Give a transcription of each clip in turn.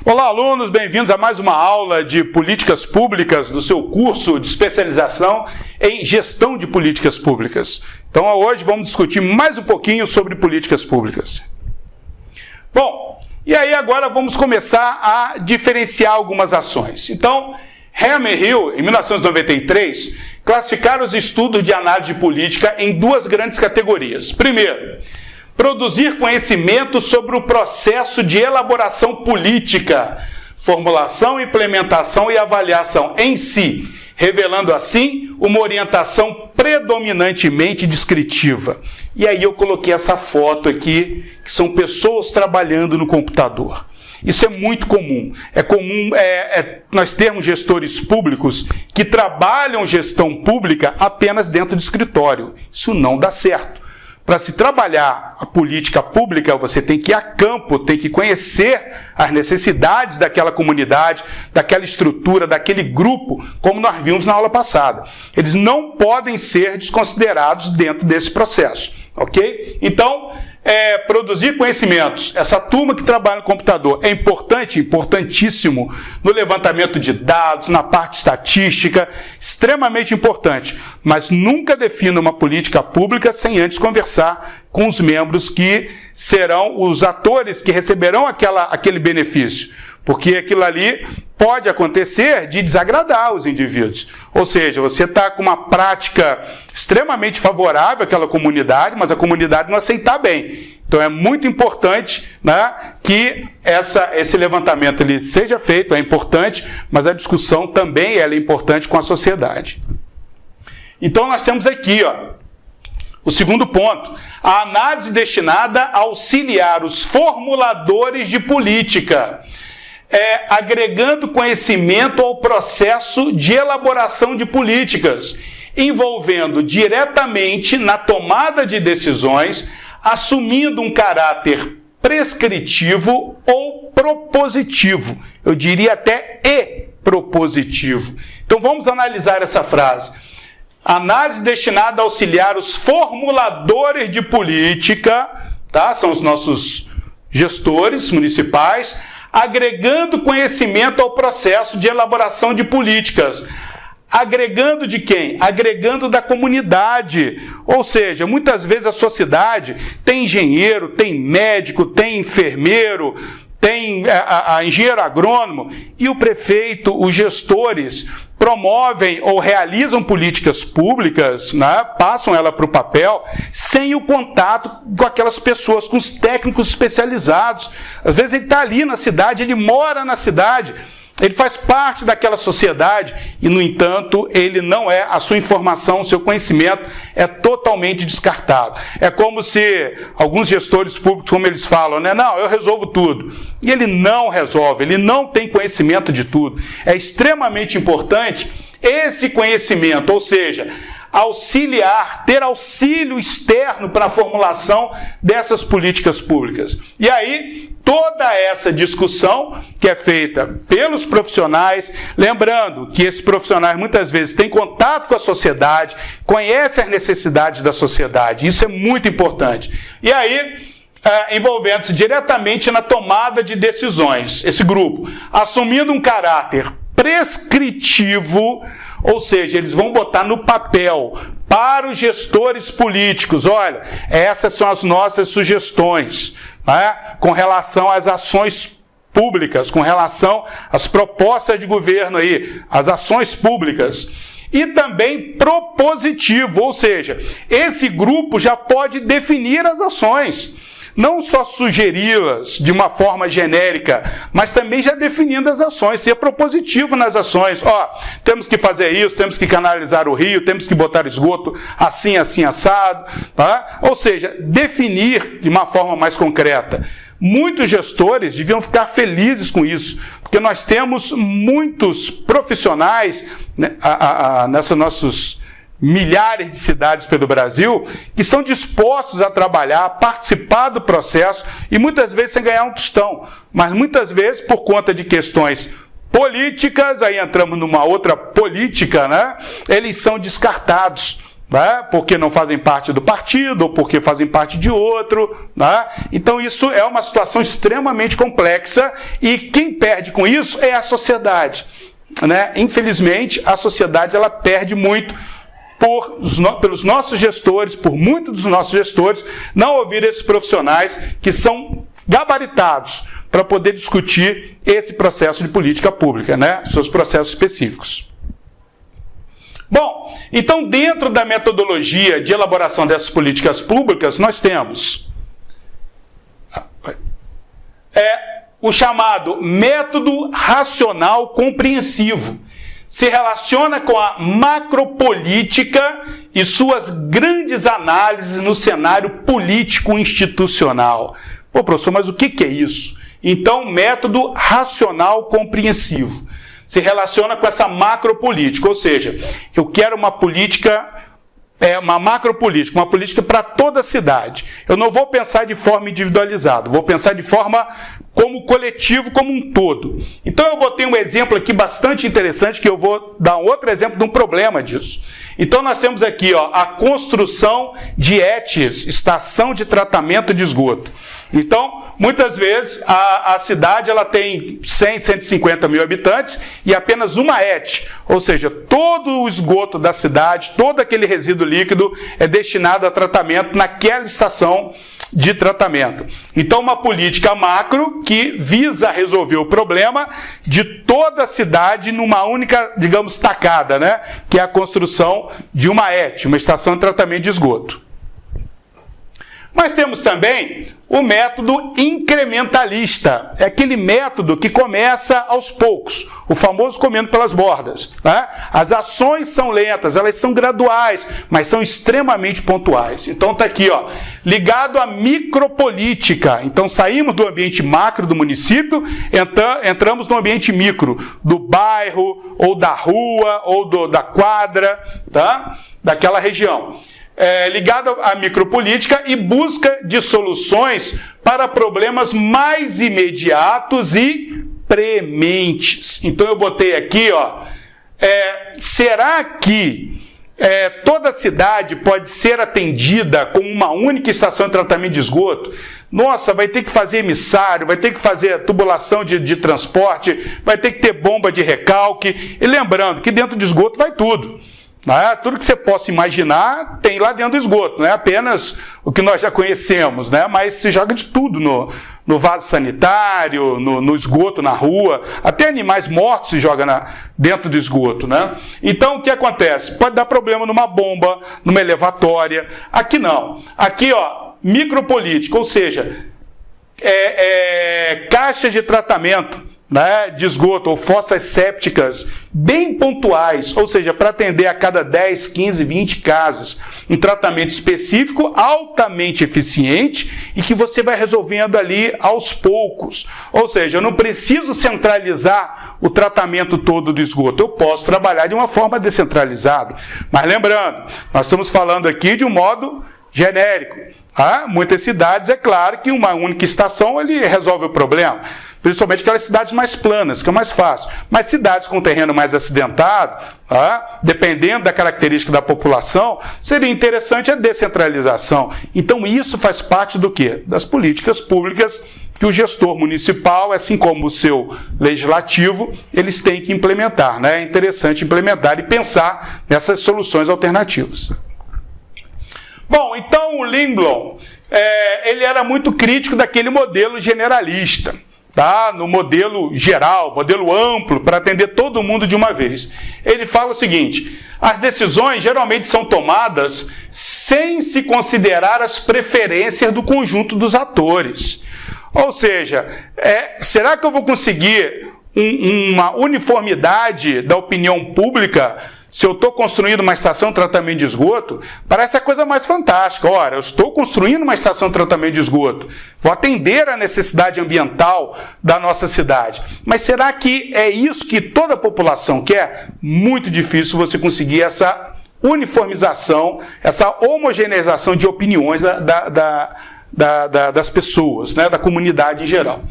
Olá, alunos, bem-vindos a mais uma aula de políticas públicas do seu curso de especialização em gestão de políticas públicas. Então, hoje vamos discutir mais um pouquinho sobre políticas públicas. Bom, e aí agora vamos começar a diferenciar algumas ações. Então, Ham e Hill, em 1993, classificaram os estudos de análise de política em duas grandes categorias. Primeiro, produzir conhecimento sobre o processo de elaboração política, formulação, implementação e avaliação em si, revelando assim uma orientação predominantemente descritiva. E aí eu coloquei essa foto aqui, que são pessoas trabalhando no computador. Isso é muito comum. É comum nós termos gestores públicos que trabalham gestão pública apenas dentro do escritório. Isso não dá certo. Para se trabalhar a política pública, você tem que ir a campo, tem que conhecer as necessidades daquela comunidade, daquela estrutura, daquele grupo, como nós vimos na aula passada. Eles não podem ser desconsiderados dentro desse processo, ok? Então, produzir conhecimentos. Essa turma que trabalha no computador é importante, importantíssimo no levantamento de dados, na parte estatística, extremamente importante, mas nunca defina uma política pública sem antes conversar com os membros que serão os atores que receberão aquele benefício, porque aquilo ali pode acontecer de desagradar os indivíduos. Ou seja, você está com uma prática extremamente favorável àquela comunidade, mas a comunidade não aceitar bem. Então é muito importante, né, que esse levantamento ele seja feito, é importante, mas a discussão também é importante com a sociedade. Então nós temos aqui, o segundo ponto, a análise destinada a auxiliar os formuladores de política, agregando conhecimento ao processo de elaboração de políticas, envolvendo diretamente na tomada de decisões, assumindo um caráter prescritivo ou propositivo. Eu diria até propositivo. Então vamos analisar essa frase. Análise destinada a auxiliar os formuladores de política, tá? São os nossos gestores municipais, agregando conhecimento ao processo de elaboração de políticas. Agregando de quem? Agregando da comunidade. Ou seja, muitas vezes a sociedade tem engenheiro, tem médico, tem enfermeiro, tem engenheiro agrônomo, e o prefeito, os gestores, promovem ou realizam políticas públicas, né, passam ela para o papel, sem o contato com aquelas pessoas, com os técnicos especializados. Às vezes ele está ali na cidade, ele mora na cidade, ele faz parte daquela sociedade e, no entanto, ele não a sua informação, o seu conhecimento é totalmente descartado. É como se alguns gestores públicos, como eles falam, né? Não, eu resolvo tudo. E ele não resolve, ele não tem conhecimento de tudo. É extremamente importante esse conhecimento, ou seja, auxiliar, ter auxílio externo para a formulação dessas políticas públicas. E aí, toda essa discussão que é feita pelos profissionais, lembrando que esses profissionais muitas vezes têm contato com a sociedade, conhecem as necessidades da sociedade, isso é muito importante. E aí, envolvendo-se diretamente na tomada de decisões, esse grupo, assumindo um caráter prescritivo, ou seja, eles vão botar no papel para os gestores políticos, olha, essas são as nossas sugestões, né, com relação às ações públicas, com relação às propostas de governo aí, as ações públicas. E também propositivo, ou seja, esse grupo já pode definir as ações, não só sugeri-las de uma forma genérica, mas também já definindo as ações, ser propositivo nas ações. Temos que fazer isso, temos que canalizar o rio, temos que botar esgoto assim, assim, assado. Tá? Ou seja, definir de uma forma mais concreta. Muitos gestores deviam ficar felizes com isso, porque nós temos muitos profissionais, né, nessas nossos milhares de cidades pelo Brasil, que estão dispostos a trabalhar, a participar do processo e muitas vezes sem ganhar um tostão, mas muitas vezes por conta de questões políticas, aí entramos numa outra política, né? Eles são descartados. né? Porque não fazem parte do partido ou porque fazem parte de outro, né? Então isso é uma situação extremamente complexa e quem perde com isso é a sociedade, né? Infelizmente, a sociedade ela perde muito pelos nossos gestores, por muitos dos nossos gestores, não ouvir esses profissionais que são gabaritados para poder discutir esse processo de política pública, né? Seus processos específicos. Bom, então dentro da metodologia de elaboração dessas políticas públicas, nós temos o chamado método racional compreensivo. Se relaciona com a macropolítica e suas grandes análises no cenário político-institucional. Pô, professor, mas o que é isso? Então, método racional compreensivo. Se relaciona com essa macropolítica, ou seja, eu quero uma política, uma macropolítica, uma política para toda a cidade. Eu não vou pensar de forma individualizada, vou pensar de forma como coletivo, como um todo. Então eu botei um exemplo aqui bastante interessante, que eu vou dar um outro exemplo de um problema disso. Então nós temos aqui a construção de ETs, estação de tratamento de esgoto. Então, muitas vezes, a cidade ela tem 100, 150 mil habitantes e apenas uma ET, ou seja, todo o esgoto da cidade, todo aquele resíduo líquido é destinado a tratamento naquela estação de tratamento. Então, uma política macro que visa resolver o problema de toda a cidade numa única, digamos, tacada, né? Que é a construção de uma ET, uma estação de tratamento de esgoto. Mas temos também o método incrementalista. É aquele método que começa aos poucos, o famoso comendo pelas bordas, né? As ações são lentas, elas são graduais, mas são extremamente pontuais. Então está aqui, ligado à micropolítica. Então saímos do ambiente macro do município, entramos no ambiente micro, do bairro, ou da rua, ou da quadra, tá? Daquela região. Ligado à micropolítica e busca de soluções para problemas mais imediatos e prementes. Então eu botei aqui, será que toda a cidade pode ser atendida com uma única estação de tratamento de esgoto? Nossa, vai ter que fazer emissário, vai ter que fazer tubulação de transporte, vai ter que ter bomba de recalque. E lembrando que dentro de esgoto vai tudo. Tudo que você possa imaginar tem lá dentro do esgoto, não é apenas o que nós já conhecemos, né? Mas se joga de tudo no vaso sanitário, no esgoto, na rua, até animais mortos se jogam dentro do esgoto, né? Então o que acontece? Pode dar problema numa bomba, numa elevatória. Aqui não. Aqui, micropolítica, ou seja, caixas de tratamento, né, de esgoto ou fossas sépticas bem pontuais, ou seja, para atender a cada 10, 15, 20 casas, um tratamento específico, altamente eficiente e que você vai resolvendo ali aos poucos. Ou seja, eu não preciso centralizar o tratamento todo do esgoto, eu posso trabalhar de uma forma descentralizada. Mas lembrando, nós estamos falando aqui de um modo genérico. Muitas cidades, é claro que uma única estação ele resolve o problema. Principalmente aquelas cidades mais planas, que é mais fácil. Mas cidades com terreno mais acidentado, dependendo da característica da população, seria interessante a descentralização. Então isso faz parte do quê? Das políticas públicas que o gestor municipal, assim como o seu legislativo, eles têm que implementar, né? É interessante implementar e pensar nessas soluções alternativas. Bom, então o Lindblom, ele era muito crítico daquele modelo generalista. No modelo geral, modelo amplo, para atender todo mundo de uma vez. Ele fala o seguinte: as decisões geralmente são tomadas sem se considerar as preferências do conjunto dos atores. Ou seja, será que eu vou conseguir uma uniformidade da opinião pública se eu estou construindo uma estação de tratamento de esgoto? Parece a coisa mais fantástica. Ora, eu estou construindo uma estação de tratamento de esgoto, vou atender a necessidade ambiental da nossa cidade. Mas será que é isso que toda a população quer? Muito difícil você conseguir essa uniformização, essa homogeneização de opiniões das pessoas, né, da comunidade em geral.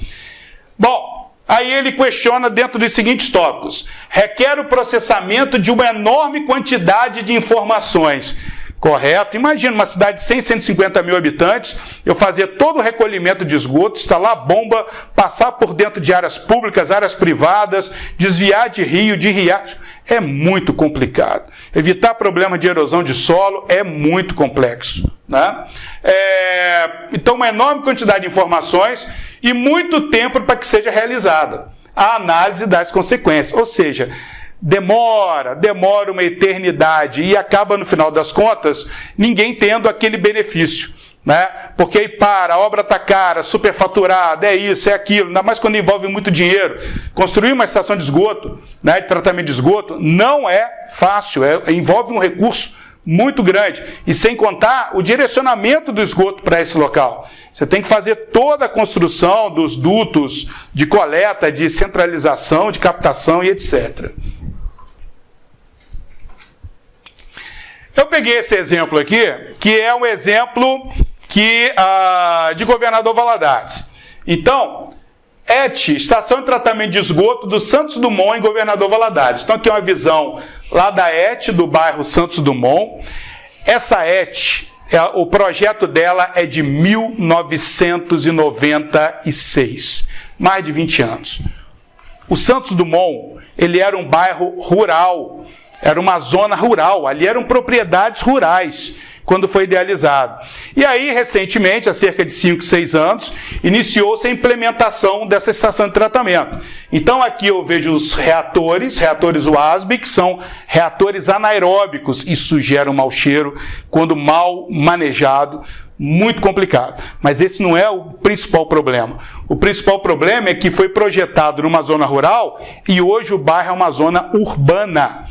Bom, aí ele questiona dentro dos seguintes tópicos: requer o processamento de uma enorme quantidade de informações. correto. Imagina uma cidade de 100, 150 mil habitantes, eu fazer todo o recolhimento de esgoto, instalar bomba, passar por dentro de áreas públicas, áreas privadas, desviar de rio, de riacho. É muito complicado. Evitar problema de erosão de solo é muito complexo, né? Então, uma enorme quantidade de informações e muito tempo para que seja realizada a análise das consequências. Ou seja, demora uma eternidade e acaba, no final das contas, ninguém tendo aquele benefício, né? Porque aí a obra está cara, superfaturada, é isso, é aquilo, ainda mais quando envolve muito dinheiro. Construir uma estação de esgoto, né, de tratamento de esgoto, não é fácil, envolve um recurso muito grande. E sem contar o direcionamento do esgoto para esse local. Você tem que fazer toda a construção dos dutos de coleta, de centralização, de captação e etc. Eu peguei esse exemplo aqui, que é um exemplo de Governador Valadares. Então, ET, Estação de Tratamento de Esgoto do Santos Dumont, em Governador Valadares. Então, aqui é uma visão lá da ET, do bairro Santos Dumont. Essa ET, o projeto dela é de 1996, mais de 20 anos. O Santos Dumont, ele era um bairro rural, era uma zona rural, ali eram propriedades rurais, quando foi idealizado. E aí, recentemente, há cerca de 5, 6 anos, iniciou-se a implementação dessa estação de tratamento. Então, aqui eu vejo os reatores WASB, que são reatores anaeróbicos. Isso gera um mau cheiro, quando mal manejado, muito complicado. Mas esse não é o principal problema. O principal problema é que foi projetado numa zona rural e hoje o bairro é uma zona urbana.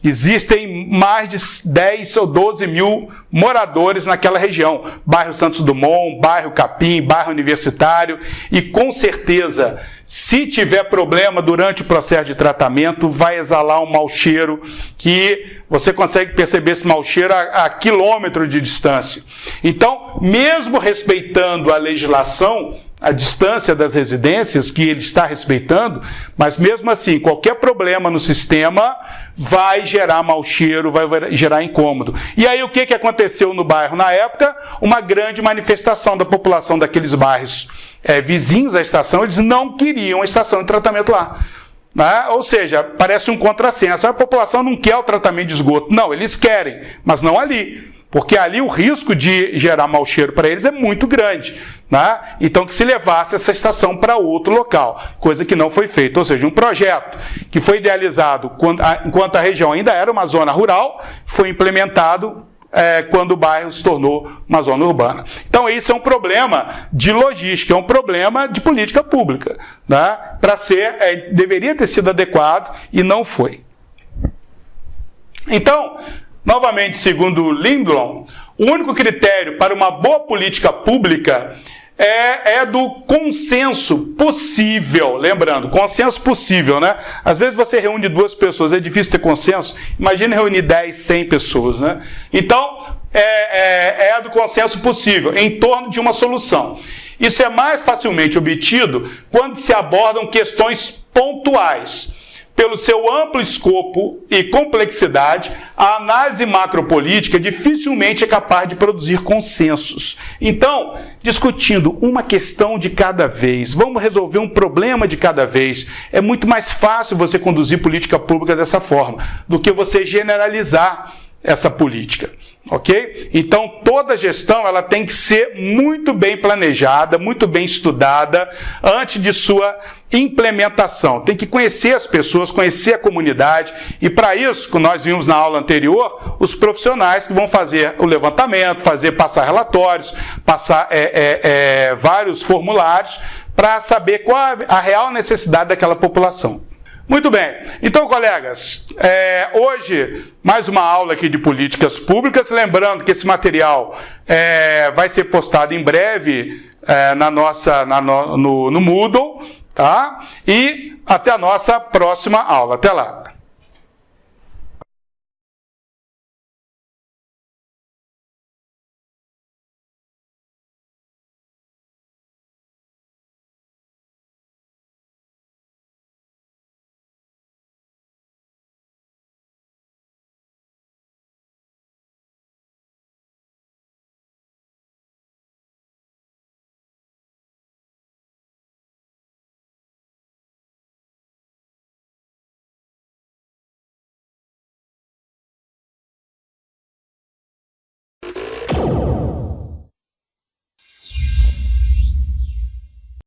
Existem mais de 10 ou 12 mil moradores naquela região. Bairro Santos Dumont, bairro Capim, bairro Universitário. E com certeza, se tiver problema durante o processo de tratamento, vai exalar um mau cheiro que você consegue perceber esse mau cheiro a quilômetro de distância. Então, mesmo respeitando a legislação, a distância das residências, que ele está respeitando, mas mesmo assim, qualquer problema no sistema vai gerar mau cheiro, vai gerar incômodo. E aí o que aconteceu no bairro na época? Uma grande manifestação da população daqueles bairros vizinhos à estação, eles não queriam a estação de tratamento lá. Né? Ou seja, parece um contrassenso. A população não quer o tratamento de esgoto. Não, eles querem, mas não ali. Porque ali o risco de gerar mau cheiro para eles é muito grande. Né? Então, que se levasse essa estação para outro local, coisa que não foi feita. Ou seja, um projeto que foi idealizado enquanto a região ainda era uma zona rural, foi implementado quando o bairro se tornou uma zona urbana. Então, isso é um problema de logística, é um problema de política pública. Né? Para ser, deveria ter sido adequado e não foi. Então, novamente, segundo Lindblom, o único critério para uma boa política pública é do consenso possível. Lembrando, consenso possível, né? Às vezes você reúne 2 pessoas, é difícil ter consenso. Imagina reunir 10, 100 pessoas, né? Então, é do consenso possível, em torno de uma solução. Isso é mais facilmente obtido quando se abordam questões pontuais. Pelo seu amplo escopo e complexidade, a análise macropolítica dificilmente é capaz de produzir consensos. Então, discutindo uma questão de cada vez, vamos resolver um problema de cada vez, é muito mais fácil você conduzir política pública dessa forma, do que você generalizar essa política. Ok? Então, toda gestão ela tem que ser muito bem planejada, muito bem estudada, antes de sua implementação. Tem que conhecer as pessoas, conhecer a comunidade, e para isso, como nós vimos na aula anterior, os profissionais que vão fazer o levantamento, passar relatórios, passar vários formulários, para saber qual a real necessidade daquela população. Muito bem, então, colegas, hoje mais uma aula aqui de políticas públicas, lembrando que esse material vai ser postado em breve no Moodle, tá? E até a nossa próxima aula. Até lá!